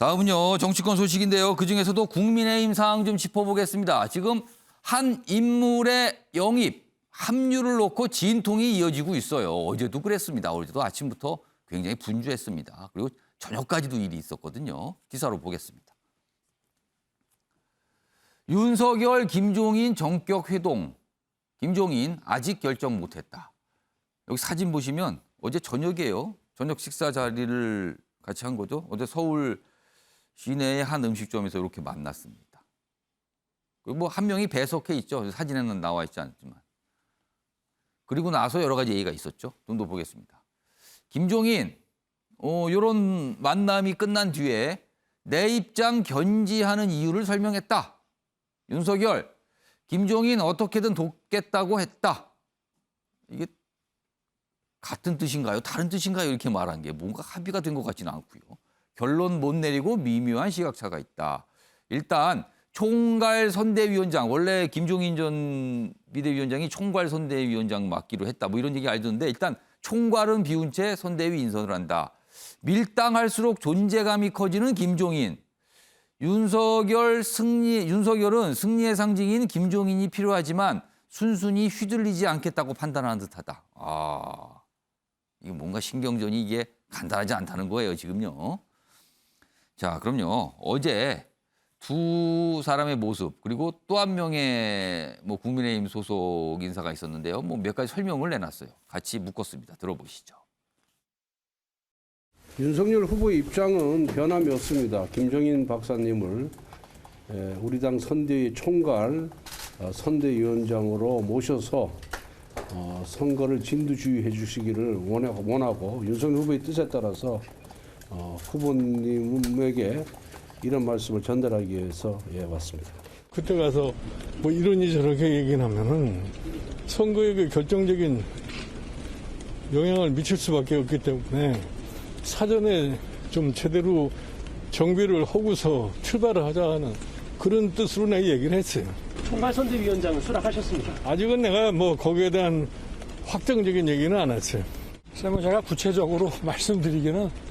다음은요, 정치권 소식인데요. 그중에서도 국민의힘 상황 좀 짚어보겠습니다. 지금 한 인물의 영입, 합류를 놓고 진통이 이어지고 있어요. 어제도 그랬습니다. 어제도 아침부터 굉장히 분주했습니다. 그리고 저녁까지도 일이 있었거든요. 기사로 보겠습니다. 윤석열, 김종인 정격 회동. 김종인 아직 결정 못했다. 여기 사진 보시면 어제 저녁이에요. 저녁 식사 자리를 같이 한 거죠. 어제 서울 시내의 한 음식점에서 이렇게 만났습니다. 그리고 뭐 한 명이 배석해 있죠. 사진에는 나와 있지 않지만. 그리고 나서 여러 가지 얘기가 있었죠. 좀 더 보겠습니다. 김종인, 이런 만남이 끝난 뒤에 내 입장 견지하는 이유를 설명했다. 윤석열, 김종인 어떻게든 돕겠다고 했다. 이게 같은 뜻인가요? 다른 뜻인가요? 이렇게 말한 게 뭔가 합의가 된 것 같지는 않고요. 결론 못 내리고 미묘한 시각차가 있다. 일단 총괄 선대위원장, 원래 김종인 전 비대위원장이 총괄 선대위원장 맡기로 했다. 뭐 이런 얘기 알던데 일단 총괄은 비운 채 선대위 인선을 한다. 밀당할수록 존재감이 커지는 김종인. 윤석열은 승리의 상징인 김종인이 필요하지만 순순히 휘둘리지 않겠다고 판단하는 듯하다. 이거 뭔가 신경전이 이게 간단하지 않다는 거예요, 지금요. 자, 그럼요. 어제 두 사람의 모습 그리고 또 한 명의 국민의힘 소속 인사가 있었는데요. 몇 가지 설명을 내놨어요. 같이 묶었습니다. 들어보시죠. 윤석열 후보의 입장은 변함이 없습니다. 김종인 박사님을 우리 당 선대위 총괄 선대위원장으로 모셔서 선거를 진두지휘해 주시기를 원하고 윤석열 후보의 뜻에 따라서 후보님에게 이런 말씀을 전달하기 위해서 왔습니다. 그때 가서 뭐 이러니 저렇게 얘기를 하면은 선거에 그 결정적인 영향을 미칠 수밖에 없기 때문에 사전에 좀 제대로 정비를 하고서 출발을 하자는 그런 뜻으로 내가 얘기를 했어요. 총괄 선대위원장은 수락하셨습니까? 아직은 내가 거기에 대한 확정적인 얘기는 안 했어요. 그래서 제가 구체적으로 말씀드리기는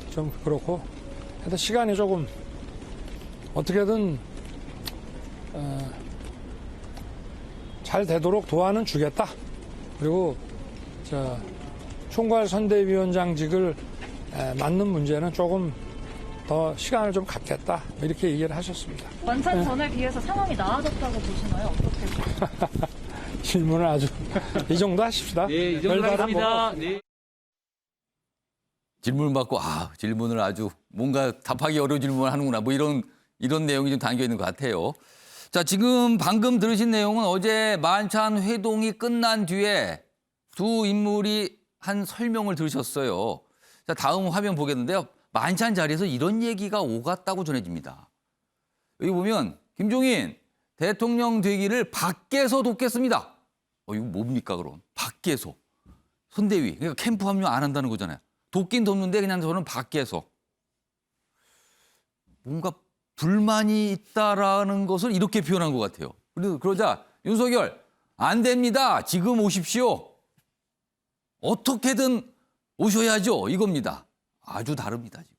좀 그렇고 하여튼 시간이 조금 어떻게든 잘 되도록 도와는 주겠다. 그리고 총괄 선대위원장직을 맡는 문제는 조금 더 시간을 좀 갖겠다. 이렇게 얘기를 하셨습니다. 만찬 전에 비해서 상황이 나아졌다고 보시나요? 어떻게? 질문을 아주 이 정도 하십시다. 네, 이 정도 하겠습니다. 네. 질문을 받고 질문을 아주 뭔가 답하기 어려운 질문을 하는구나. 뭐 이런 내용이 좀 담겨 있는 것 같아요. 자, 지금 방금 들으신 내용은 어제 만찬 회동이 끝난 뒤에 두 인물이 한 설명을 들으셨어요. 자, 다음 화면 보겠는데요. 만찬 자리에서 이런 얘기가 오갔다고 전해집니다. 여기 보면 김종인 대통령 되기를 밖에서 돕겠습니다. 이거 뭡니까 그럼? 밖에서. 선대위. 그러니까 캠프 합류 안 한다는 거잖아요. 돕긴 돕는데 그냥 저는 밖에서. 뭔가 불만이 있다라는 것을 이렇게 표현한 것 같아요. 그러자 윤석열 안 됩니다. 지금 오십시오. 어떻게든 오셔야죠. 이겁니다. 아주 다릅니다. 지금.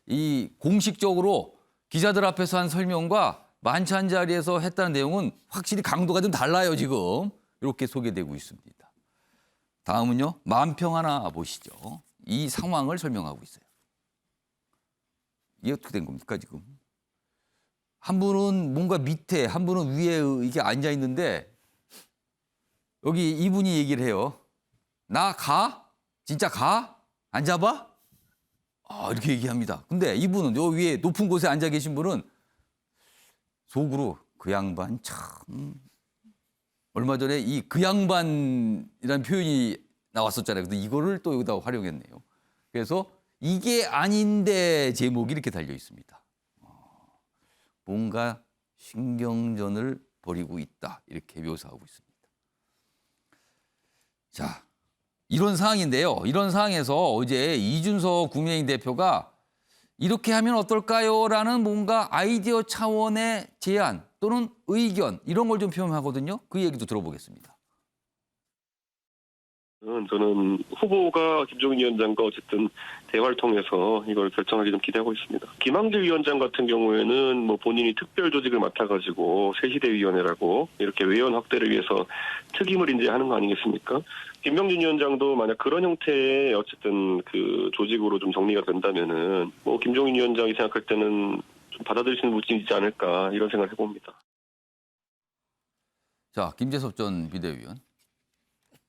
이 공식적으로 기자들 앞에서 한 설명과 만찬 자리에서 했다는 내용은 확실히 강도가 좀 달라요. 지금. 이렇게 소개되고 있습니다. 다음은요. 만평 하나 보시죠. 이 상황을 설명하고 있어요. 이게 어떻게 된 겁니까 지금? 한 분은 뭔가 밑에, 한 분은 위에 이게 앉아 있는데 여기 이분이 얘기를 해요. 나 가? 진짜 가? 안 잡아? 이렇게 얘기합니다. 근데 이분은 요 위에 높은 곳에 앉아 계신 분은 속으로 그 양반 참 얼마 전에 이 그 양반이라는 표현이 나왔었잖아요. 근데 이거를 또 여기다 활용했네요. 그래서 이게 아닌데 제목이 이렇게 달려 있습니다. 뭔가 신경전을 벌이고 있다. 이렇게 묘사하고 있습니다. 자, 이런 상황인데요. 이런 상황에서 어제 이준석 국민의힘 대표가 이렇게 하면 어떨까요? 라는 뭔가 아이디어 차원의 제안 또는 의견 이런 걸 좀 표현하거든요. 그 얘기도 들어보겠습니다. 저는 후보가 김종인 위원장과 어쨌든 대화를 통해서 이걸 결정하기 좀 기대하고 있습니다. 김한길 위원장 같은 경우에는 뭐 본인이 특별 조직을 맡아가지고 새시대위원회라고 이렇게 외연 확대를 위해서 특임을 이제 하는 거 아니겠습니까? 김병준 위원장도 만약 그런 형태의 어쨌든 그 조직으로 좀 정리가 된다면은 뭐 김종인 위원장이 생각할 때는 좀 받아들일 수 있는 부분이지 않을까 이런 생각을 해봅니다. 자, 김재섭 전 비대위원.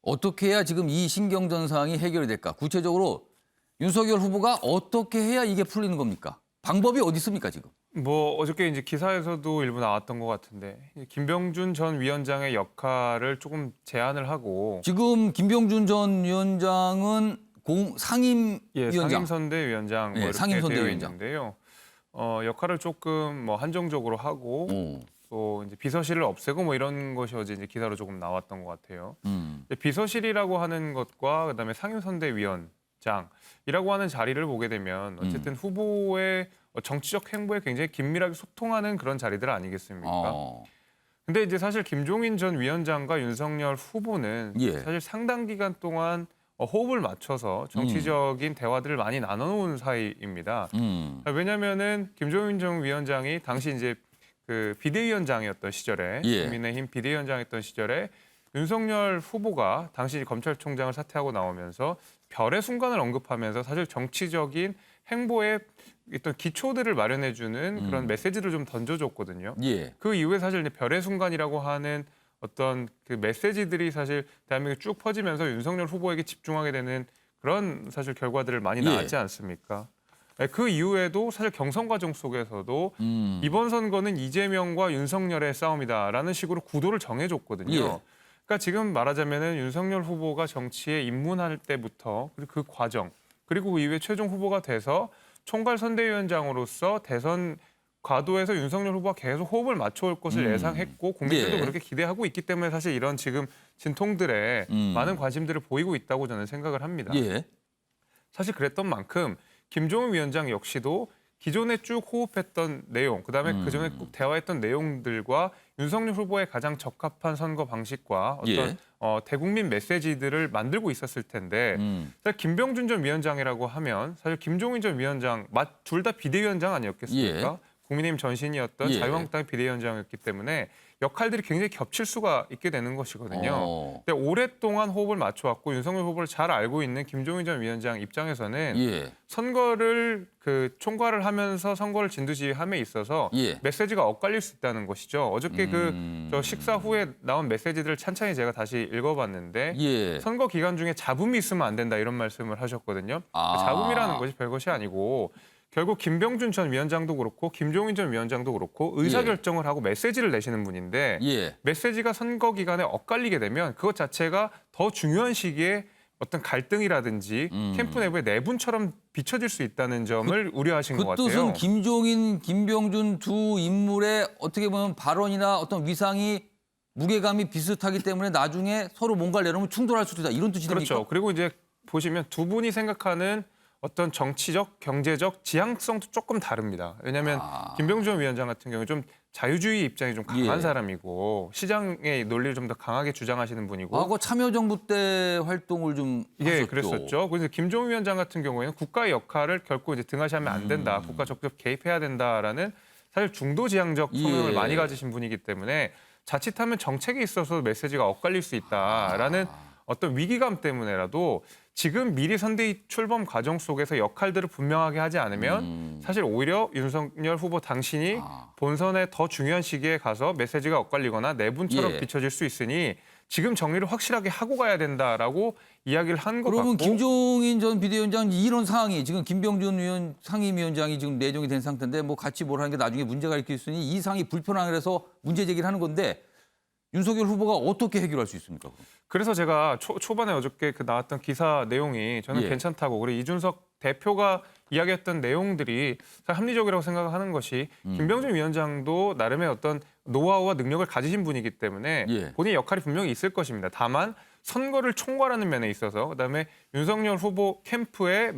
어떻게 해야 지금 이 신경전상이 해결이 될까? 구체적으로 윤석열 후보가 어떻게 해야 이게 풀리는 겁니까? 방법이 어디 있습니까, 지금? 뭐 어저께 이제 기사에서도 일부 나왔던 것 같은데 김병준 전 위원장의 역할을 조금 제한을 하고 지금 김병준 전 위원장은 상임위원장. 상임선대위원장 뭐 네, 이렇게 상임선대위원장. 되어 있는데요. 역할을 조금 뭐 한정적으로 하고 또 이제 비서실을 없애고 뭐 이런 것이 어제 이제 기사로 조금 나왔던 것 같아요. 비서실이라고 하는 것과 그다음에 상임선대위원장이라고 하는 자리를 보게 되면 어쨌든 후보의 정치적 행보에 굉장히 긴밀하게 소통하는 그런 자리들 아니겠습니까? 근데 이제 사실 김종인 전 위원장과 윤석열 후보는 예. 사실 상당 기간 동안 호흡을 맞춰서 정치적인 대화들을 많이 나눠놓은 사이입니다. 왜냐하면은 김종인 전 위원장이 당시 이제 그 비대위원장이었던 시절에 예. 국민의힘 비대위원장이었던 시절에 윤석열 후보가 당시 검찰총장을 사퇴하고 나오면서 별의 순간을 언급하면서 사실 정치적인 행보에 어떤 기초들을 마련해주는 그런 메시지를 좀 던져줬거든요. 예. 그 이후에 사실 이제 별의 순간이라고 하는 어떤 그 메시지들이 사실 대한민국에 쭉 퍼지면서 윤석열 후보에게 집중하게 되는 그런 사실 결과들을 많이 예. 나왔지 않습니까? 그 이후에도 사실 경선 과정 속에서도 이번 선거는 이재명과 윤석열의 싸움이다라는 식으로 구도를 정해줬거든요. 예. 그러니까 지금 말하자면은 윤석열 후보가 정치에 입문할 때부터 그리고 그 과정 그리고 그 이후에 최종 후보가 돼서 총괄 선대위원장으로서 대선 과도에서 윤석열 후보가 계속 호흡을 맞춰올 것을 예상했고 국민들도 예. 그렇게 기대하고 있기 때문에 사실 이런 지금 진통들에 많은 관심들을 보이고 있다고 저는 생각을 합니다. 예. 사실 그랬던 만큼 김종인 위원장 역시도 기존에 쭉 호흡했던 내용, 그다음에 그전에 꼭 대화했던 내용들과 윤석열 후보의 가장 적합한 선거 방식과 어떤 예. 대국민 메시지들을 만들고 있었을 텐데 사실 김병준 전 위원장이라고 하면 사실 김종인 전 위원장 둘 다 비대위원장 아니었겠습니까? 예. 국민의힘 전신이었던 예. 자유한국당의 비대위원장이었기 때문에 역할들이 굉장히 겹칠 수가 있게 되는 것이거든요. 근데 오랫동안 호흡을 맞춰왔고 윤석열 후보를 잘 알고 있는 김종인 전 위원장 입장에서는 예. 선거를 총괄을 하면서 선거를 진두지휘함에 있어서 예. 메시지가 엇갈릴 수 있다는 것이죠. 어저께 저 식사 후에 나온 메시지들을 찬찬히 제가 다시 읽어봤는데 예. 선거 기간 중에 잡음이 있으면 안 된다 이런 말씀을 하셨거든요. 잡음이라는 것이 별것이 아니고 결국 김병준 전 위원장도 그렇고 김종인 전 위원장도 그렇고 의사결정을 하고 메시지를 내시는 분인데 예. 메시지가 선거 기간에 엇갈리게 되면 그것 자체가 더 중요한 시기에 어떤 갈등이라든지 캠프 내부의 내분처럼 비춰질 수 있다는 점을 우려하신 것 그 같아요. 뜻은 김종인, 김병준 두 인물의 어떻게 보면 발언이나 어떤 위상이 무게감이 비슷하기 때문에 나중에 서로 뭔가를 내놓으면 충돌할 수도 있다. 이런 뜻이 됩니까? 그렇죠. 그리고 이제 보시면 두 분이 생각하는 어떤 정치적, 경제적 지향성도 조금 다릅니다. 왜냐하면 김병준 위원장 같은 경우 좀 자유주의 입장이 좀 강한 예. 사람이고 시장의 논리를 좀 더 강하게 주장하시는 분이고. 과거 참여정부 때 활동을 좀 예, 하셨죠. 그랬었죠. 그래서 김종인 위원장 같은 경우에는 국가의 역할을 결코 이제 등하시하면 안 된다. 국가 적극 개입해야 된다라는 사실 중도지향적 성향을 예. 많이 가지신 분이기 때문에 자칫하면 정책에 있어서 메시지가 엇갈릴 수 있다라는 어떤 위기감 때문에라도 지금 미리 선대위 출범 과정 속에서 역할들을 분명하게 하지 않으면 사실 오히려 윤석열 후보 당신이 본선에 더 중요한 시기에 가서 메시지가 엇갈리거나 내분처럼 예. 비춰질 수 있으니 지금 정리를 확실하게 하고 가야 된다라고 이야기를 한 것 그러면 같고. 김종인 전 비대위원장 이런 상황이 지금 김병준 상임위원장이 지금 내정이 된 상태인데 뭐 같이 뭘 하는 게 나중에 문제가 일으킬 수 있으니 이 상황이 불편해서 문제 제기를 하는 건데 윤석열 후보가 어떻게 해결할 수 있습니까? 그래서 제가 초반에 어저께 나왔던 기사 내용이 저는 예. 괜찮다고 그리고 이준석 대표가 이야기했던 내용들이 합리적이라고 생각하는 것이 김병준 위원장도 나름의 어떤 노하우와 능력을 가지신 분이기 때문에 예. 본인의 역할이 분명히 있을 것입니다. 다만 선거를 총괄하는 면에 있어서 그다음에 윤석열 후보 캠프에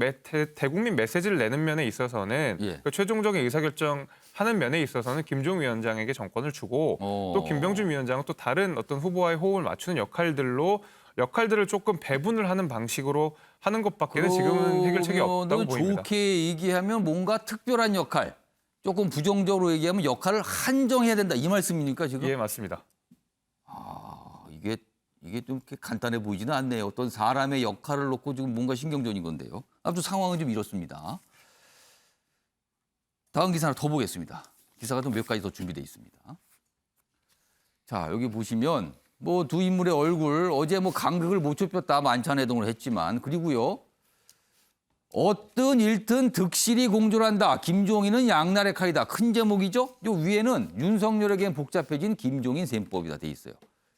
대국민 메시지를 내는 면에 있어서는 예. 그 최종적인 의사결정하는 면에 있어서는 김종 위원장에게 정권을 주고 또 김병준 위원장은 또 다른 어떤 후보와의 호흡을 맞추는 역할들로 역할들을 조금 배분을 하는 방식으로 하는 것밖에는 지금은 해결책이 없다고 보입니다. 좋게 얘기하면 뭔가 특별한 역할, 조금 부정적으로 얘기하면 역할을 한정해야 된다 이 말씀입니까 지금? 예, 맞습니다. 이게 좀 이렇게 간단해 보이지는 않네요. 어떤 사람의 역할을 놓고 지금 뭔가 신경전인 건데요. 아무튼 상황은 좀 이렇습니다. 다음 기사 하나 더 보겠습니다. 기사가 좀 몇 가지 더 준비되어 있습니다. 자, 여기 보시면 뭐 두 인물의 얼굴 어제 뭐 간극을 못 좁혔다 만찬회동을 했지만 그리고요. 어떤 일든 득실이 공존한다. 김종인은 양날의 칼이다. 큰 제목이죠. 요 위에는 윤석열에겐 복잡해진 김종인 셈법이다 돼 있어요.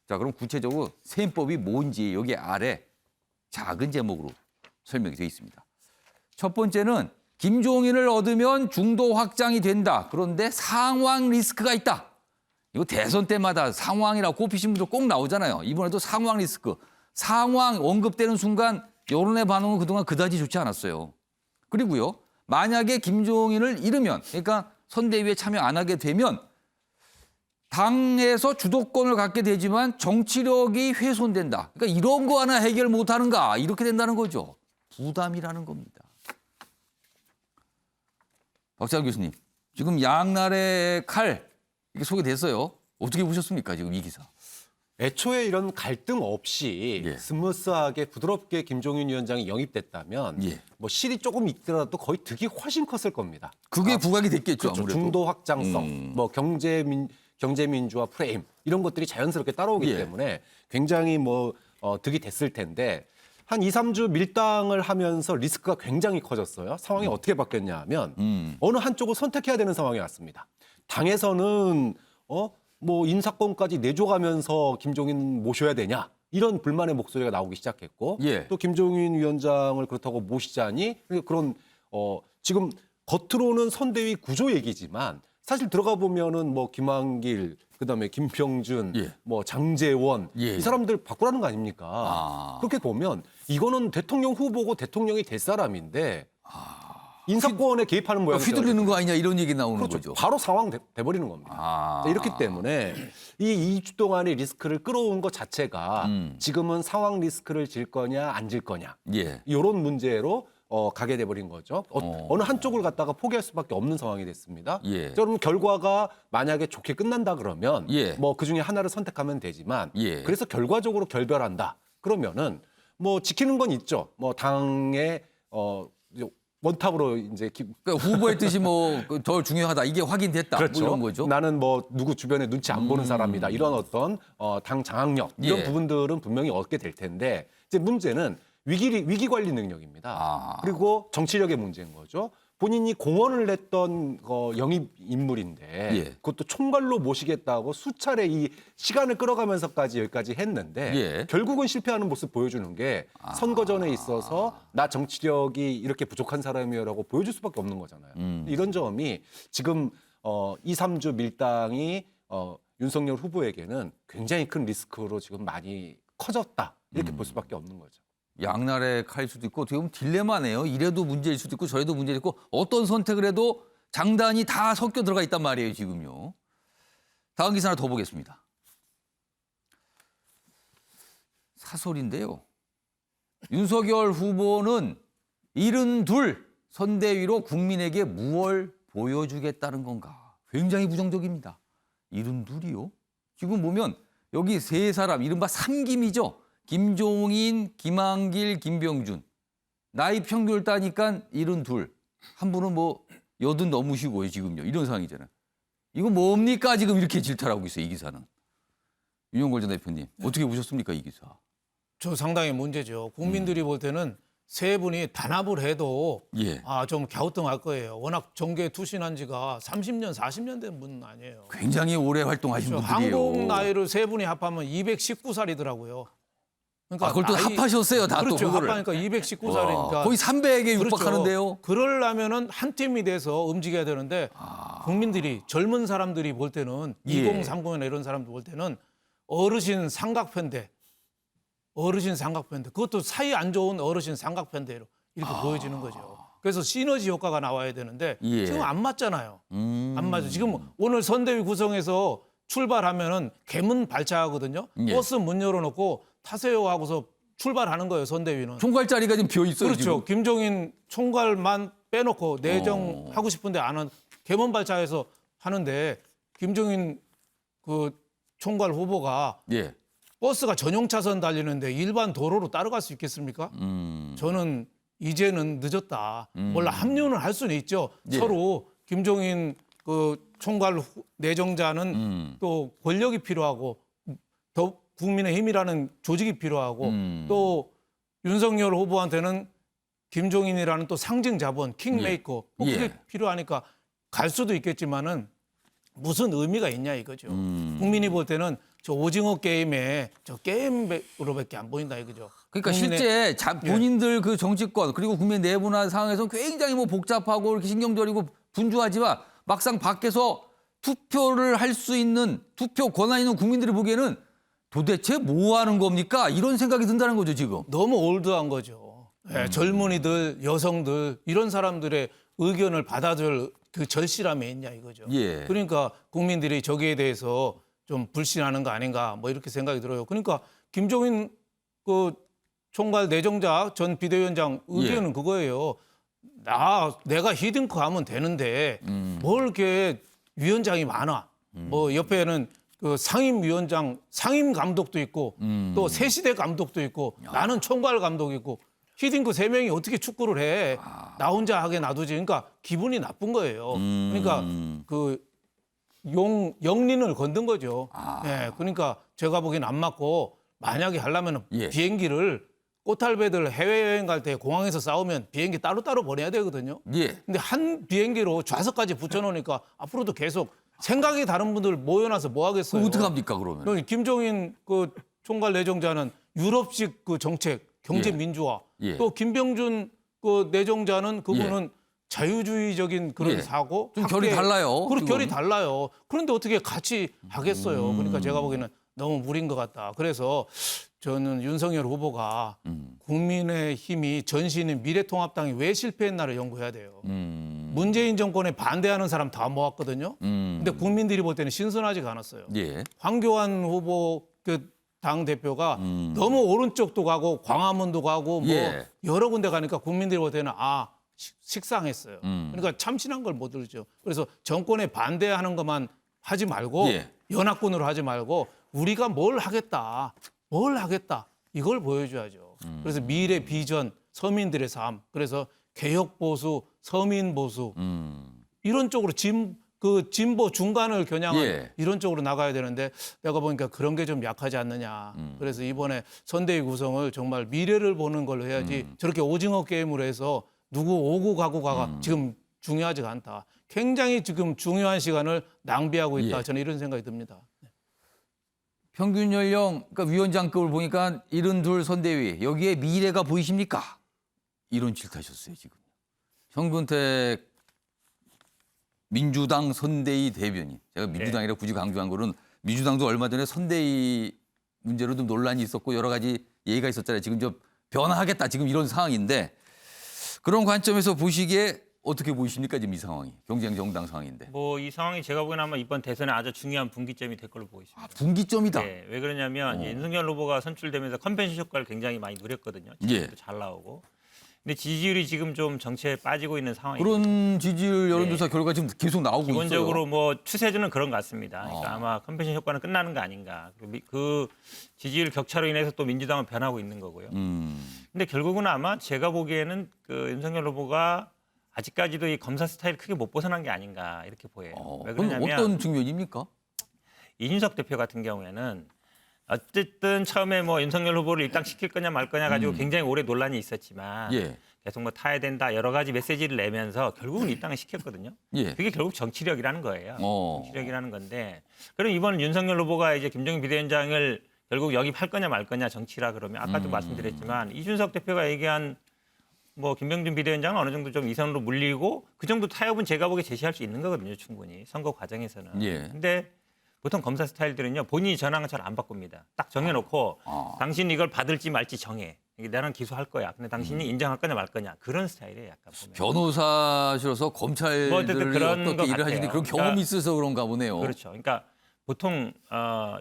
자, 그럼 구체적으로 셈법이 뭔지 여기 아래 작은 제목으로 설명이 되어 있습니다. 첫 번째는 김종인을 얻으면 중도 확장이 된다. 그런데 상황 리스크가 있다. 이거 대선 때마다 상황이라고 꼽히신 분들 꼭 나오잖아요. 이번에도 상황 리스크. 상황 언급되는 순간 여론의 반응은 그동안 그다지 좋지 않았어요. 그리고요. 만약에 김종인을 잃으면 그러니까 선대위에 참여 안 하게 되면 당에서 주도권을 갖게 되지만 정치력이 훼손된다. 그러니까 이런 거 하나 해결 못하는가 이렇게 된다는 거죠. 부담이라는 겁니다. 박찬호 교수님, 지금 양날의 칼 이게 소개됐어요. 어떻게 보셨습니까 지금 이 기사? 애초에 이런 갈등 없이 예. 스무스하게 부드럽게 김종인 위원장이 영입됐다면 예. 뭐 실이 조금 있더라도 거의 득이 훨씬 컸을 겁니다. 그게 부각이 됐겠죠. 그렇죠. 아무래도. 중도 확장성, 뭐 경제민주화 프레임 이런 것들이 자연스럽게 따라오기 예. 때문에 굉장히 뭐 득이 됐을 텐데 한 2, 3주 밀당을 하면서 리스크가 굉장히 커졌어요. 상황이 어떻게 바뀌었냐 하면 어느 한쪽을 선택해야 되는 상황이 왔습니다. 당에서는 뭐 인사권까지 내줘가면서 김종인 모셔야 되냐 이런 불만의 목소리가 나오기 시작했고 예. 또 김종인 위원장을 그렇다고 모시자니 그런 지금 겉으로는 선대위 구조 얘기지만 사실 들어가 보면은 뭐 김한길 그다음에 김병준 예. 뭐 장제원 예. 이 사람들 바꾸라는 거 아닙니까? 그렇게 보면 이거는 대통령 후보고 대통령이 될 사람인데 인사권에 개입하는 모양이죠. 휘둘리는 거 아니냐 이런 얘기 나오는 그렇죠. 거죠. 바로 상황 돼버리는 겁니다. 자, 이렇기 때문에 이 2주 동안의 리스크를 끌어온 것 자체가 지금은 상황 리스크를 질 거냐 안 질 거냐 예. 이런 문제로 가게 돼버린 거죠. 어느 한쪽을 갖다가 포기할 수밖에 없는 상황이 됐습니다. 예. 그럼 결과가 만약에 좋게 끝난다 그러면 예. 뭐 그중에 하나를 선택하면 되지만 예. 그래서 결과적으로 결별한다 그러면은 뭐 지키는 건 있죠. 뭐 당의 원탑으로 이제 그러니까 후보의 뜻이 뭐 더 중요하다. 이게 확인됐다. 그렇죠. 뭐 이런 거죠. 나는 뭐 누구 주변에 눈치 안 보는 사람이다. 이런 어떤 당 장악력 이런 예. 부분들은 분명히 얻게 될 텐데 이제 문제는 위기 관리 능력입니다. 그리고 정치력의 문제인 거죠. 본인이 공언을 했던 영입 인물인데 예. 그것도 총괄로 모시겠다고 수차례 이 시간을 끌어가면서까지 여기까지 했는데 예. 결국은 실패하는 모습 보여주는 게 선거전에 있어서 나 정치력이 이렇게 부족한 사람이라고 보여줄 수밖에 없는 거잖아요. 이런 점이 지금 2, 3주 밀당이 윤석열 후보에게는 굉장히 큰 리스크로 지금 많이 커졌다. 이렇게 볼 수밖에 없는 거죠. 양날의 칼일 수도 있고 어떻게 보면 딜레마네요. 이래도 문제일 수도 있고 저래도 문제일 있고 어떤 선택을 해도 장단이 다 섞여 들어가 있단 말이에요. 지금요. 다음 기사 하나 더 보겠습니다. 사설인데요. 윤석열 후보는 72 선대위로 국민에게 무엇을 보여주겠다는 건가. 굉장히 부정적입니다. 72이요? 지금 보면 여기 세 사람 이른바 삼김이죠. 김종인, 김한길, 김병준. 나이 평균을 따니까 72. 한 분은 뭐 80 넘으시고요, 지금요. 이런 상황이잖아요. 이거 뭡니까? 지금 이렇게 질타하고 있어요, 이 기사는. 윤영걸 전 대표님, 어떻게 보셨습니까, 이 기사? 저 상당히 문제죠. 국민들이 볼 때는 세 분이 단합을 해도 예. 좀 갸우뚱할 거예요. 워낙 정계에 투신한 지가 30년, 40년 된 분은 아니에요. 굉장히 오래 활동하신 분들이에요. 한국 나이를 세 분이 합하면 219살이더라고요. 그러니까 그걸 또 합하셨어요, 다 그렇죠. 또 그거를. 합하니까 219살이니까 거의 300에 육박하는데요. 그렇죠. 그러려면은 한 팀이 돼서 움직여야 되는데 국민들이 젊은 사람들이 볼 때는 예. 2030이나 이런 사람들 볼 때는 어르신 삼각편대 그것도 사이 안 좋은 어르신 삼각편대로 이렇게 보여지는 거죠. 그래서 시너지 효과가 나와야 되는데 예. 지금 안 맞잖아요. 안 맞아. 지금 오늘 선대위 구성에서 출발하면은 개문 발차하거든요. 예. 버스 문 열어놓고 타세요 하고서 출발하는 거예요. 선대위는. 총괄 자리가 지금 비어 있어요. 그렇죠. 지금. 김종인 총괄만 빼놓고 내정 하고 싶은데 안 하는 개문 발차해서 하는데 김종인 그 총괄 후보가 예. 버스가 전용 차선 달리는데 일반 도로로 따라갈 수 있겠습니까? 저는 이제는 늦었다. 몰라 합류는 할 수는 있죠. 예. 서로 김종인 그 총괄 내정자는 또 권력이 필요하고 더 국민의힘이라는 조직이 필요하고 또 윤석열 후보한테는 김종인이라는 또 상징 자본, 킹메이커 뭐 그게 예. 필요하니까 갈 수도 있겠지만은 무슨 의미가 있냐 이거죠. 국민이 볼 때는 저 오징어 게임에 저 게임으로밖에 안 보인다 이거죠. 그러니까 국민의- 실제 본인들 그 정치권 그리고 국민 내부나 상황에서 굉장히 뭐 복잡하고 이렇게 신경절이고 분주하지만 막상 밖에서 투표를 할 수 있는 투표 권한 있는 국민들이 보기에는 도대체 뭐 하는 겁니까? 이런 생각이 든다는 거죠, 지금. 너무 올드한 거죠. 예, 젊은이들, 여성들 이런 사람들의 의견을 받아줄 그 절실함이 있냐 이거죠. 예. 그러니까 국민들이 저기에 대해서 좀 불신하는 거 아닌가 뭐 이렇게 생각이 들어요. 그러니까 김종인 그 총괄 내정자 전 비대위원장 의견은 그거예요. 내가 히딩크 하면 되는데 뭘 이렇게 위원장이 많아. 뭐 옆에는 그 상임위원장, 상임 감독도 있고 또 새시대 감독도 있고 나는 총괄 감독이 있고 히딩크 3명이 어떻게 축구를 해. 나 혼자 하게 놔두지. 그러니까 기분이 나쁜 거예요. 그러니까 그 영린을 건든 거죠. 예, 그러니까 제가 보기엔 안 맞고 만약에 하려면 예. 비행기를 꽃탈배들 해외여행 갈 때 공항에서 싸우면 비행기 따로따로 보내야 되거든요. 예. 근데 한 비행기로 좌석까지 붙여놓으니까 앞으로도 계속 생각이 다른 분들 모여놔서 뭐 하겠어요. 그럼 어떻게 합니까, 그러면? 그러니까 김종인 그 총괄 내정자는 유럽식 그 정책, 경제 예. 민주화. 예. 또 김병준 그 내정자는 그분은 자유주의적인 그런 예. 사고. 좀 결이 달라요, 그리고 결이 지금. 달라요. 그런데 어떻게 같이 하겠어요. 그러니까 제가 보기에는 너무 무리인 것 같다. 그래서 저는 윤석열 후보가 국민의힘이 전신인 미래통합당이 왜 실패했나를 연구해야 돼요. 문재인 정권에 반대하는 사람 다 모았거든요. 근데 국민들이 볼 때는 신선하지가 않았어요. 예. 황교안 후보 그 당 대표가 너무 오른쪽도 가고 광화문도 가고 뭐 예. 여러 군데 가니까 국민들이 볼 때는 식상했어요. 그러니까 참신한 걸 못 들죠. 그래서 정권에 반대하는 것만 하지 말고 예. 연합군으로 하지 말고 우리가 뭘 하겠다 이걸 보여줘야죠. 그래서 미래 비전, 서민들의 삶, 그래서 개혁 보수, 서민 보수 이런 쪽으로 진보 중간을 겨냥한 예. 이런 쪽으로 나가야 되는데 내가 보니까 그런 게 좀 약하지 않느냐. 그래서 이번에 선대위 구성을 정말 미래를 보는 걸로 해야지 저렇게 오징어 게임으로 해서 누구 오고 가고가 지금 중요하지가 않다. 굉장히 지금 중요한 시간을 낭비하고 있다. 예. 저는 이런 생각이 듭니다. 평균 연령, 그러니까 위원장급을 보니까 72 선대위, 여기에 미래가 보이십니까? 이런 질타하셨어요, 지금. 현근택 민주당 선대위 대변인. 제가 민주당이라 굳이 강조한 거는 민주당도 얼마 전에 선대위 문제로 좀 논란이 있었고 여러 가지 얘기가 있었잖아요. 지금 좀 변화하겠다, 지금 이런 상황인데 그런 관점에서 보시기에 어떻게 보이십니까, 지금 이 상황이? 경쟁 정당 상황인데. 뭐 이 상황이 제가 보기에는 아마 이번 대선에 아주 중요한 분기점이 될 걸로 보고 있습니다. 분기점이다. 네, 왜 그러냐면 윤석열 후보가 선출되면서 컨벤션 효과를 굉장히 많이 누렸거든요. 예. 지지율도 잘 나오고. 근데 지지율이 지금 좀 정체에 빠지고 있는 상황이에요. 그런 지지율 여론조사 결과 지금 계속 나오고 기본적으로 있어요. 뭐 추세주는 그런 것 같습니다. 그러니까 아마 컨벤션 효과는 끝나는 거 아닌가. 그 지지율 격차로 인해서 또 민주당은 변하고 있는 거고요. 근데 결국은 아마 제가 보기에는 그 윤석열 후보가 아직까지도 이 검사 스타일 크게 못 벗어난 게 아닌가 이렇게 보여요. 왜 그럼 그러냐면 어떤 측면입니까? 이준석 대표 같은 경우에는 어쨌든 처음에 뭐 윤석열 후보를 일당시킬 거냐 말 거냐 가지고 굉장히 오래 논란이 있었지만 예. 계속 뭐 타야 된다 여러 가지 메시지를 내면서 결국은 입당을 시켰거든요. 예. 그게 결국 정치력이라는 거예요. 어. 정치력이라는 건데 그럼 이번 윤석열 후보가 이제 김종인 비대위원장을 결국 영입할 거냐 말 거냐 정치라 그러면 아까도 말씀드렸지만 이준석 대표가 얘기한 뭐 김병준 비대위원장은 어느 정도 좀 이선으로 물리고 그 정도 타협은 제가 보기에 제시할 수 있는 거거든요. 충분히 선거 과정에서는. 예. 근데 보통 검사 스타일들은요. 본인이 전황을 잘 안 바꿉니다. 딱 정해놓고 당신 이걸 받을지 말지 정해. 나는 기소할 거야. 근데 당신이 인정할 거냐 말 거냐. 그런 스타일이에요. 약간 보면. 변호사시로서 검찰들이 뭐 어쨌든 그런 어떻게 것 일을 같아요. 하시는데 그런 경험이 있어서 그런가 보네요. 그렇죠. 그러니까 보통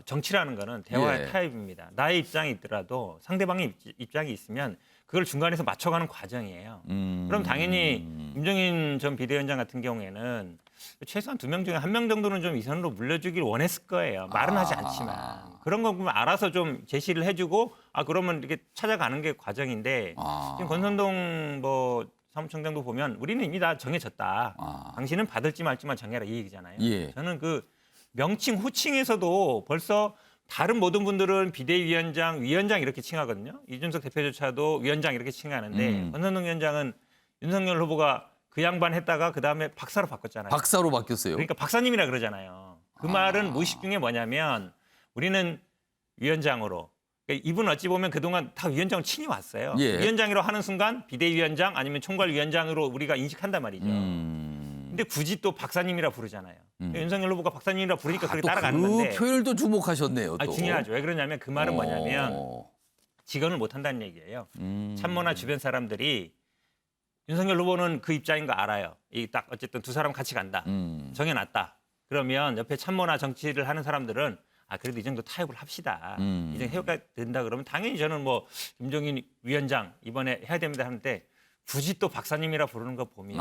정치라는 거는 대화의 예. 타입입니다. 나의 입장이 있더라도 상대방의 입장이 있으면 그걸 중간에서 맞춰가는 과정이에요. 그럼 당연히 김종인 전 비대위원장 같은 경우에는 최소한 2명 중에 1명 정도는 좀 이선으로 물려주길 원했을 거예요. 말은 하지 않지만. 그런 거 보면 알아서 좀 제시를 해주고 그러면 이렇게 찾아가는 게 과정인데 지금 권선동 사무총장도 보면 우리는 이미 다 정해졌다. 당신은 받을지 말지만 정해라 이 얘기잖아요. 예. 저는 그 명칭 호칭에서도 벌써 다른 모든 분들은 비대위원장, 위원장 이렇게 칭하거든요. 이준석 대표조차도 위원장 이렇게 칭하는데 권선동 위원장은 윤석열 후보가 그 양반 했다가 그다음에 박사로 바꿨잖아요. 박사로 바뀌었어요. 그러니까 박사님이라 그러잖아요. 그 말은 무의식 중에 뭐냐면 우리는 위원장으로 그러니까 이분 어찌 보면 그동안 다 위원장을 칭해 왔어요. 예. 위원장이라고 하는 순간 비대위원장 아니면 총괄위원장으로 우리가 인식한단 말이죠. 근데 굳이 또 박사님이라 부르잖아요. 윤석열 후보가 박사님이라 부르니까 그렇게 따라가는 건데. 그 표현을 또 주목하셨네요. 또. 중요하죠. 왜 그러냐면 그 말은 뭐냐면 직언을 못 한다는 얘기예요. 참모나 주변 사람들이 윤석열 후보는 그 입장인 거 알아요. 이 딱 어쨌든 두 사람 같이 간다. 정해놨다. 그러면 옆에 참모나 정치를 하는 사람들은 그래도 이 정도 타협을 합시다. 이 정도 해가 된다 그러면 당연히 저는 김종인 위원장 이번에 해야 됩니다 하는데 굳이 또 박사님이라 부르는 거 보면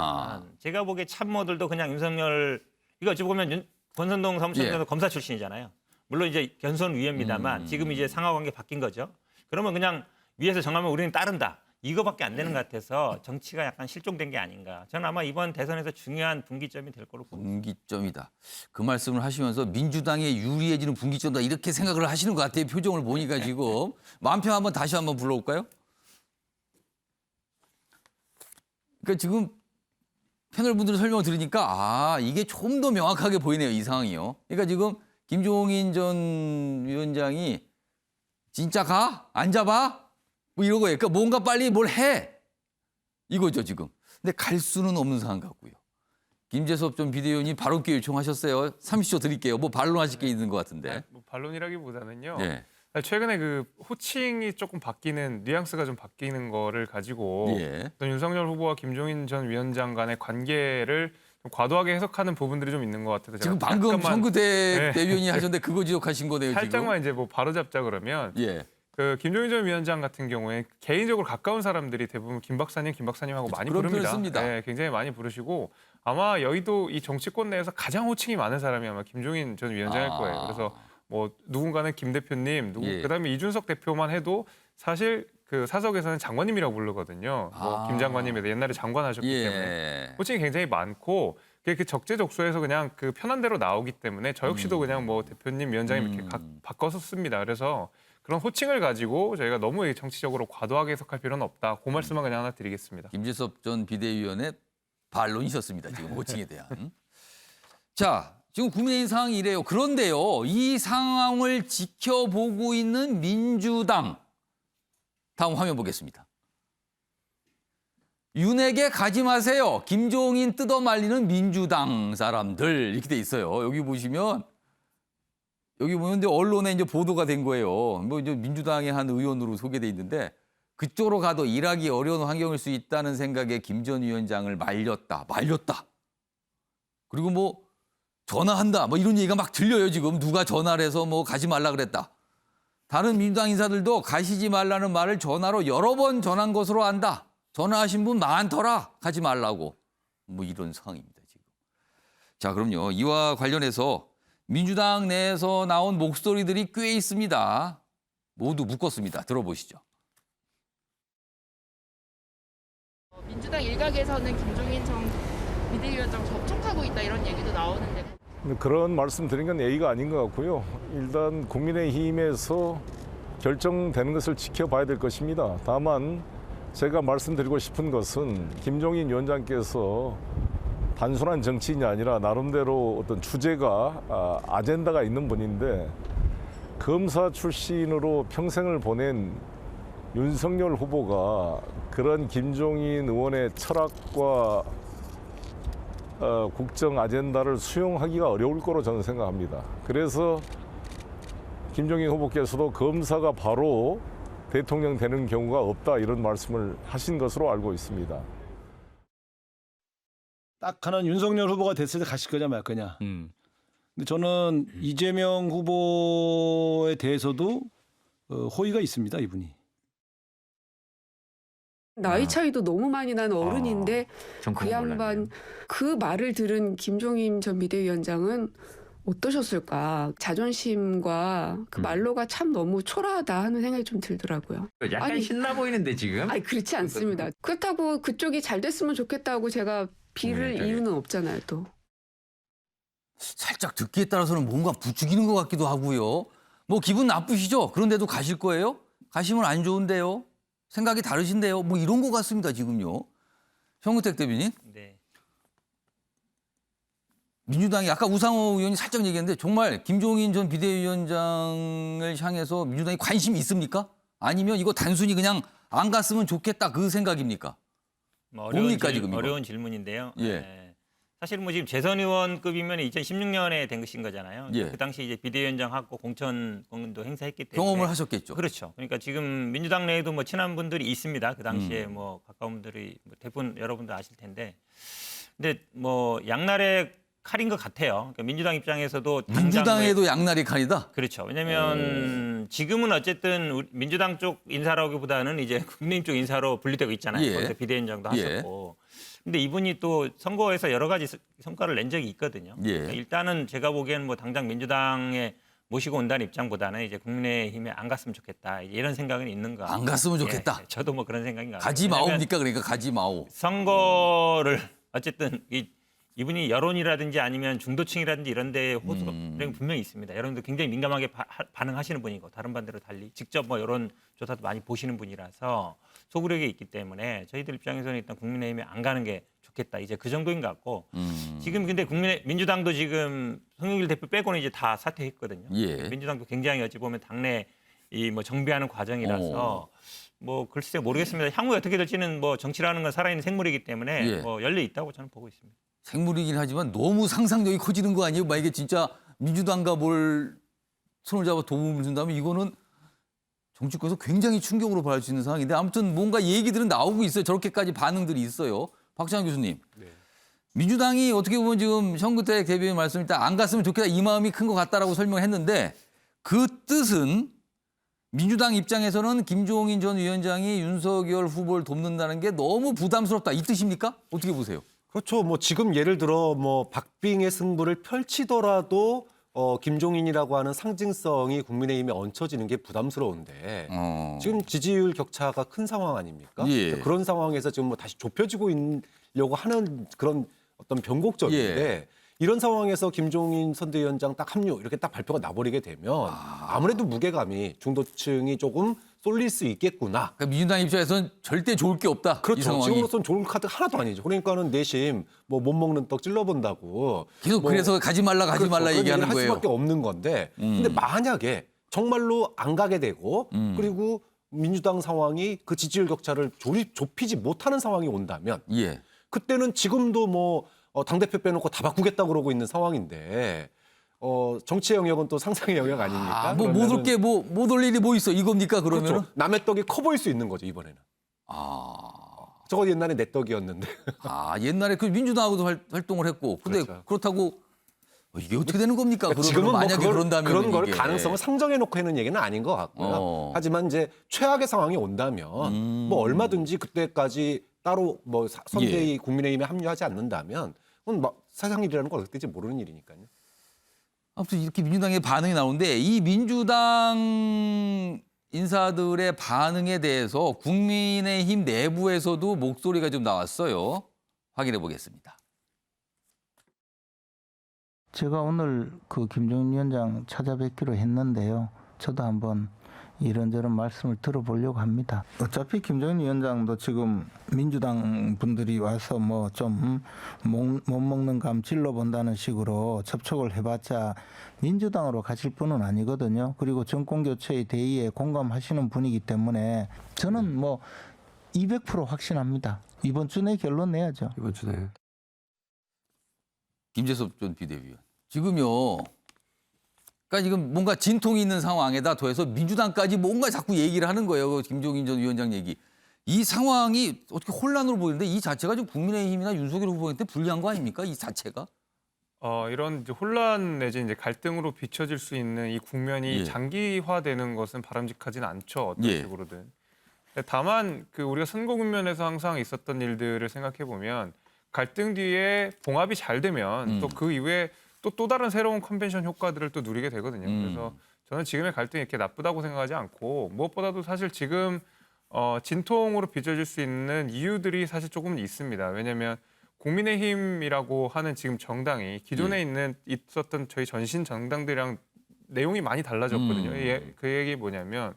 제가 보기에 참모들도 그냥 윤석열 이거 어찌 보면 권선동 사무총장도 검사 출신이잖아요. 물론 이제 견손 위입니다만 지금 이제 상하관계 바뀐 거죠. 그러면 그냥 위에서 정하면 우리는 따른다. 이거밖에 안 되는 것 같아서 정치가 약간 실종된 게 아닌가. 저는 아마 이번 대선에서 중요한 분기점이 될 거로 봅니다. 분기점이다. 그 말씀을 하시면서 민주당에 유리해지는 분기점이다 이렇게 생각을 하시는 것 같아요. 표정을 보니까 지금. 마음표 다시 한번 불러올까요? 그러니까 지금 패널 분들의 설명을 들으니까 이게 좀 더 명확하게 보이네요. 이 상황이요. 그러니까 지금 김종인 전 위원장이 진짜 가? 안 잡아? 이런 거예요. 그러니까 뭔가 빨리 뭘 해. 이거죠, 지금. 근데 갈 수는 없는 상황 같고요. 김재섭 전 비대위원이 발언기회 요청하셨어요. 30초 드릴게요. 반론하실 게 있는 것 같은데. 반론이라기보다는요. 예. 최근에 그 호칭이 조금 바뀌는 뉘앙스가 좀 바뀌는 거를 가지고 또 윤석열 후보와 김종인 전 위원장 간의 관계를 좀 과도하게 해석하는 부분들이 좀 있는 것 같아서 지금 방금 성구대 대변인이 하셨는데 그거 지적하신 거네요. 살짝만 지금. 이제 바로 잡자 그러면 그 김종인 전 위원장 같은 경우에 개인적으로 가까운 사람들이 대부분 김 박사님하고 많이 그런 부릅니다. 표현을 씁니다. 네, 굉장히 많이 부르시고 아마 여의도 이 정치권 내에서 가장 호칭이 많은 사람이 아마 김종인 전 위원장일 거예요. 그래서 누군가는 김 대표님, 그다음에 이준석 대표만 해도 사실 그 사석에서는 장관님이라고 부르거든요. 김 장관님에 옛날에 장관 하셨기 때문에 호칭이 굉장히 많고 그 적재적소에서 그냥 그 편한 대로 나오기 때문에 저 역시도 그냥 대표님, 위원장님 이렇게 바꿔서 씁니다. 그래서 그런 호칭을 가지고 저희가 너무 정치적으로 과도하게 해석할 필요는 없다. 그 말씀만 그냥 하나 드리겠습니다. 김재섭 전 비대위원의 반론이셨습니다. 지금 호칭에 대한. 자, 지금 국민의힘 상황이 이래요. 그런데요, 이 상황을 지켜보고 있는 민주당. 다음 화면 보겠습니다. 윤핵에 가지 마세요. 김종인 뜯어말리는 민주당 사람들 이렇게 돼 있어요. 여기 보면 이제 언론에 이제 보도가 된 거예요. 이제 민주당의 한 의원으로 소개돼 있는데 그쪽으로 가도 일하기 어려운 환경일 수 있다는 생각에 김 전 위원장을 말렸다. 그리고 전화한다. 이런 얘기가 막 들려요. 지금 누가 전화를 해서 가지 말라 그랬다. 다른 민주당 인사들도 가시지 말라는 말을 전화로 여러 번 전한 것으로 안다. 전화하신 분 많더라. 가지 말라고. 이런 상황입니다, 지금. 자, 그럼요. 이와 관련해서 민주당 내에서 나온 목소리들이 꽤 있습니다. 모두 묶었습니다. 들어보시죠. 민주당 일각에서는 김종인 전 비대위원장 접촉하고 있다 이런 얘기도 나오는데 그런 말씀 드린 건 예의가 아닌 것 같고요. 일단 국민의힘에서 결정되는 것을 지켜봐야 될 것입니다. 다만 제가 말씀드리고 싶은 것은 김종인 위원장께서 단순한 정치인이 아니라 나름대로 어떤 주제가 아젠다가 있는 분인데 검사 출신으로 평생을 보낸 윤석열 후보가 그런 김종인 의원의 철학과 국정 아젠다를 수용하기가 어려울 거로 저는 생각합니다. 그래서 김종인 후보께서도 검사가 바로 대통령 되는 경우가 없다 이런 말씀을 하신 것으로 알고 있습니다. 딱 하나 윤석열 후보가 됐을 때 가실 거냐 말 거냐. 근데 저는 이재명 후보에 대해서도 호의가 있습니다, 이분이. 나이 차이도 너무 많이 난 어른인데 그 양반 그 말을 들은 김종인 전 비대위원장은 어떠셨을까? 자존심과 그 말로가 참 너무 초라하다 하는 생각이 좀 들더라고요. 약간 신나 보이는데 지금? 아니 그렇지 않습니다. 그렇다고 그쪽이 잘 됐으면 좋겠다고 제가 빌을 이유는 없잖아요, 또. 살짝 듣기에 따라서는 뭔가 부추기는 것 같기도 하고요. 뭐 기분 나쁘시죠? 그런데도 가실 거예요? 가시면 안 좋은데요? 생각이 다르신데요? 뭐 이런 것 같습니다, 지금요. 현근택 대변인. 네. 민주당이 아까 우상호 의원이 살짝 얘기했는데 정말 김종인 전 비대위원장을 향해서 민주당이 관심이 있습니까? 아니면 이거 단순히 그냥 안 갔으면 좋겠다 그 생각입니까? 뭐 뭡니까 지금 이거? 어려운 질문인데요. 예. 네. 사실 뭐 지금 재선 의원급이면 2016년에 된 것인 거잖아요. 예. 그 당시 이제 비대위원장하고 공천도 행사했기 때문에 경험을 하셨겠죠. 그렇죠. 그러니까 지금 민주당 내에도 뭐 친한 분들이 있습니다. 그 당시에 뭐 가까운 분들이 뭐 대부분 여러분들 아실 텐데, 근데 뭐 양날의 칼인 것 같아요. 그러니까 민주당 입장에서도 민주당에도 양날의 칼이다. 그렇죠. 왜냐하면 지금은 어쨌든 민주당 쪽 인사라기보다는 이제 국민의힘 쪽 인사로 분리되고 있잖아요. 예. 거기서 비대위원장도 예. 하셨고. 근데 이분이 또 선거에서 여러 가지 성과를 낸 적이 있거든요. 예. 그러니까 일단은 제가 보기에는 뭐 당장 민주당에 모시고 온다는 입장보다는 이제 국민의힘에 안 갔으면 좋겠다 이런 생각은 있는 거 같아요. 안 갔으면 좋겠다. 예, 저도 뭐 그런 생각인 것 같아요. 가지 마옵니까? 그러니까 가지 마오. 선거를 어쨌든 이분이 여론이라든지 아니면 중도층이라든지 이런 데에 호소가 분명히 있습니다. 여러분들 굉장히 민감하게 반응하시는 분이고 다른 반대로 달리 직접 뭐 여론 조사도 많이 보시는 분이라서 소구력이 있기 때문에 저희들 입장에서는 일단 국민의힘에 안 가는 게 좋겠다. 이제 그 정도인 것 같고 지금 근데 민주당도 지금 송영길 대표 빼고는 이제 다 사퇴했거든요. 예. 민주당도 굉장히 어찌 보면 당내 이 뭐 정비하는 과정이라서 뭐 글쎄 모르겠습니다. 향후에 어떻게 될지는 뭐 정치라는 건 살아있는 생물이기 때문에 예. 뭐 열려 있다고 저는 보고 있습니다. 생물이긴 하지만 너무 상상력이 커지는 거 아니에요? 만약에 진짜 민주당과 뭘 손을 잡아 도움을 준다면 이거는 정치권에서 굉장히 충격으로 받을 수 있는 상황인데 아무튼 뭔가 얘기들은 나오고 있어요. 저렇게까지 반응들이 있어요. 박찬환 교수님. 네. 민주당이 어떻게 보면 지금 현근택 대변인 말씀일 때 안 갔으면 좋겠다 이 마음이 큰 것 같다라고 설명했는데 그 뜻은 민주당 입장에서는 김종인 전 위원장이 윤석열 후보를 돕는다는 게 너무 부담스럽다 이 뜻입니까? 어떻게 보세요? 그렇죠. 뭐 지금 예를 들어 뭐 박빙의 승부를 펼치더라도 김종인이라고 하는 상징성이 국민의힘에 얹혀지는 게 부담스러운데 지금 지지율 격차가 큰 상황 아닙니까? 예. 그런 상황에서 지금 뭐 다시 좁혀지고 있려고 하는 그런 어떤 변곡점인데 예. 이런 상황에서 김종인 선대위원장 딱 합류 이렇게 딱 발표가 나버리게 되면 아무래도 무게감이 중도층이 조금 쏠릴 수 있겠구나. 그러니까 민주당 입장에서는 절대 좋을 게 없다. 그렇죠. 이 상황이. 지금으로서는 좋은 카드 하나도 아니죠. 그러니까는 내심 뭐 못 먹는 떡 찔러본다고. 계속 뭐 그래서 가지 말라 그렇죠. 말라 그런 얘기하는 얘기를 거예요. 할 수밖에 없는 건데. 근데 만약에 정말로 안 가게 되고 그리고 민주당 상황이 그 지지율 격차를 좁히지 못하는 상황이 온다면 예. 그때는 지금도 뭐 당대표 빼놓고 다 바꾸겠다 그러고 있는 상황인데 정치 영역은 또 상상의 영역 아닙니까? 뭐 못 올 게 못 올 일이 뭐 있어 이겁니까 그러면은? 그렇죠. 남의 떡이 커 보일 수 있는 거죠 이번에는. 저거 옛날에 내 떡이었는데. 옛날에 그 민주당하고도 활동을 했고 근데 그렇죠. 그렇다고 이게 어떻게 되는 겁니까? 그러면 지금은 만약에 뭐 그런다면 그런 걸 이게. 가능성을 상정해 놓고 하는 얘기는 아닌 것 같고요. 하지만 이제 최악의 상황이 온다면 뭐 얼마든지 그때까지 따로 뭐 선대위 국민의힘에 합류하지 않는다면 그건 뭐 세상 일이라는 걸 어떻게 될지 모르는 일이니까요. 아무튼 이렇게 민주당의 반응이 나오는데 이 민주당 인사들의 반응에 대해서 국민의힘 내부에서도 목소리가 좀 나왔어요. 확인해 보겠습니다. 제가 오늘 그 김종인 위원장 찾아뵙기로 했는데요. 저도 한번 이런저런 말씀을 들어보려고 합니다. 어차피 김종인 위원장도 지금 민주당 분들이 와서 뭐 좀 못 먹는 감 찔러본다는 식으로 접촉을 해봤자 민주당으로 가실 분은 아니거든요. 그리고 정권교체의 대의에 공감하시는 분이기 때문에 저는 뭐 200% 확신합니다. 이번 주 내 결론 내야죠. 이번 주 내. 김재섭 전 비대위원. 지금요. 그러니까 지금 뭔가 진통이 있는 상황에다 더해서 민주당까지 뭔가 자꾸 얘기를 하는 거예요. 김종인 전 위원장 얘기. 이 상황이 어떻게 혼란으로 보이는데 이 자체가 좀 국민의힘이나 윤석열 후보한테 불리한 거 아닙니까? 이 자체가? 이런 이제 혼란 내지 이제 갈등으로 비춰질 수 있는 이 국면이 예. 장기화되는 것은 바람직하지는 않죠. 어떤 예. 식으로든. 다만 우리가 선거 국면에서 항상 있었던 일들을 생각해 보면 갈등 뒤에 봉합이 잘 되면 또 그 이후에 또 다른 새로운 컨벤션 효과들을 또 누리게 되거든요. 그래서 저는 지금의 갈등이 이렇게 나쁘다고 생각하지 않고 무엇보다도 사실 지금 진통으로 빚어질 수 있는 이유들이 사실 조금 있습니다. 왜냐하면 국민의힘이라고 하는 지금 정당이 기존에 있었던 저희 전신 정당들이랑 내용이 많이 달라졌거든요. 그 얘기 뭐냐면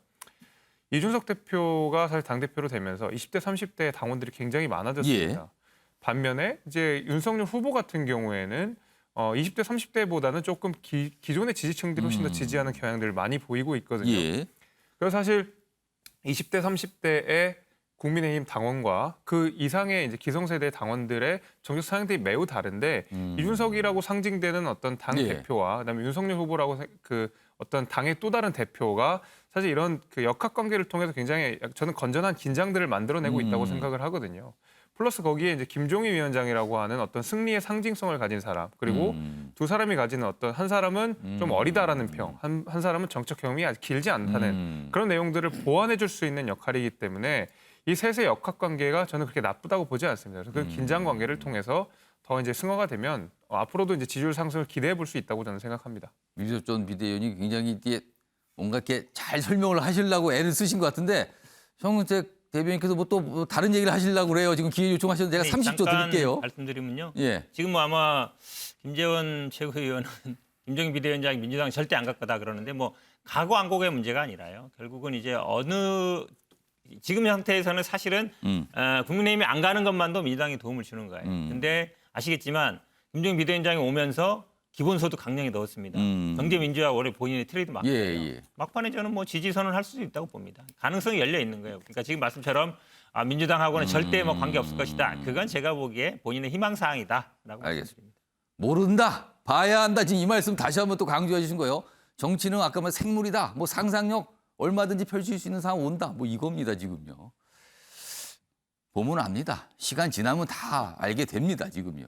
이준석 대표가 사실 당대표로 되면서 20대, 30대 당원들이 굉장히 많아졌습니다. 반면에 이제 윤석열 후보 같은 경우에는 20대, 30대보다는 조금 기존의 지지층들이 훨씬 더 지지하는 경향들을 많이 보이고 있거든요. 그래서 사실 20대, 30대의 국민의힘 당원과 그 이상의 이제 기성세대 당원들의 정책 성향들이 매우 다른데 이준석이라고 상징되는 어떤 당 대표와 그다음에 윤석열 후보라고 어떤 당의 또 다른 대표가 사실 이런 그 역학관계를 통해서 굉장히 저는 건전한 긴장들을 만들어내고 있다고 생각을 하거든요. 플러스 거기에 이제 김종인 위원장이라고 하는 어떤 승리의 상징성을 가진 사람 그리고 두 사람이 가지는 어떤 한 사람은 좀 어리다라는 평, 한 사람은 정책 경험이 아직 길지 않다는 그런 내용들을 보완해줄 수 있는 역할이기 때문에 이 셋의 역학관계가 저는 그렇게 나쁘다고 보지 않습니다. 그래서 그 긴장 관계를 통해서 더 이제 승화가 되면 앞으로도 이제 지지율 상승을 기대해 볼 수 있다고 저는 생각합니다. 민주당 전 비대위원이 굉장히 이게 뭔가 이렇게 잘 설명을 하시려고 애를 쓰신 것 같은데 정은택 대변인께서 뭐 또 다른 얘기를 하시려고 그래요. 지금 기회 요청하셨는데 제가 30초 드릴게요. 말씀드리면요. 예. 지금 뭐 아마 김재원 최고위원은 김종인 비대위원장이 민주당이 절대 안 갈 거다 그러는데 뭐 가고 안 고의 문제가 아니라요. 결국은 이제 지금 상태에서는 사실은 국민의힘이 안 가는 것만도 민주당이 도움을 주는 거예요. 근데 아시겠지만 김종인 비대위원장이 오면서 기본소득 강령에 넣었습니다. 경제민주화 원래 본인의 트레이드 마크예요. 막판에 저는 뭐 지지선을 할 수도 있다고 봅니다. 가능성이 열려 있는 거예요. 그러니까 지금 말씀처럼 민주당하고는 절대 뭐 관계 없을 것이다. 그건 제가 보기에 본인의 희망사항이다라고 말씀드립니다. 모른다, 봐야 한다. 지금 이 말씀 다시 한번 또 강조해 주신 거예요. 정치는 아까 뭐 생물이다, 뭐 상상력 얼마든지 펼칠 수 있는 상황 온다. 뭐 이겁니다 지금요. 보면 압니다. 시간 지나면 다 알게 됩니다 지금요.